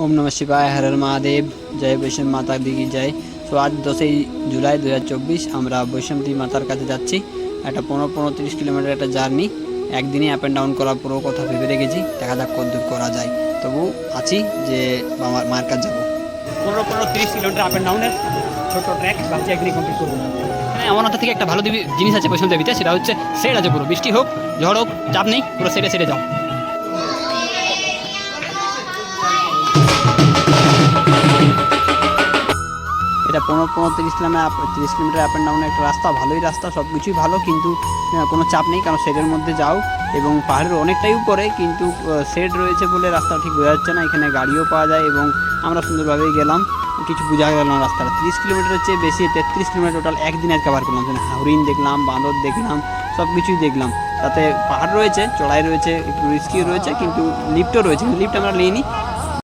ओम नमः शिवाय, हर हर महादेव, जय वैष्णव माता दी की जय। तो आज 10 जुलाई 2024 আমরা বৈষ্ণবী মাতার কাছে যাচ্ছি। একটা 15-30 কিলোমিটার একটা জার্নি, একদিনে আপ অ্যান্ড ডাউন করার পুরো কথা ভেবে রেখেছি। দেখা যাক কতদূর করা যায়। তবু আছি যে আমার মায়ের কাছে যাবো। 15-30 কিলোমিটার আপ অ্যান্ড ডাউনের ছোট ট্র্যাক ভাবছি একদিনে কমপ্লিট করবো। মানে আমার হাতে থেকে একটা ভালো জিনিস আছে বৈষ্ণব দেবীতে, সেটা হচ্ছে সেট আছে। পুরো বৃষ্টি হোক ঝড় হোক চাপ নেই, পুরো সেটে যাও। এটা 15-30 কিলোমিটার আপ অ্যান্ড ডাউনের একটা রাস্তা, ভালোই রাস্তা, সব কিছুই ভালো, কিন্তু কোনো চাপ নেই, কারণ শেডের মধ্যে যাও এবং পাহাড়ের অনেকটাই উপরে, কিন্তু শেড রয়েছে বলে রাস্তা ঠিক বোঝা যাচ্ছে না। এখানে গাড়িও পাওয়া যায় এবং আমরা সুন্দরভাবেই গেলাম, কিছু বোঝা গেল না রাস্তাটা। 30 কিলোমিটারের চেয়ে বেশি, 33 কিলোমিটার টোটাল একদিনে কভার করলাম। হরিণ দেখলাম, বাঁদর দেখলাম, সব কিছুই দেখলাম। তাতে পাহাড় রয়েছে, চড়াই রয়েছে, একটু রিস্কিও রয়েছে, কিন্তু লিফটও রয়েছে, কিন্তু লিফট আমরা নিইনি,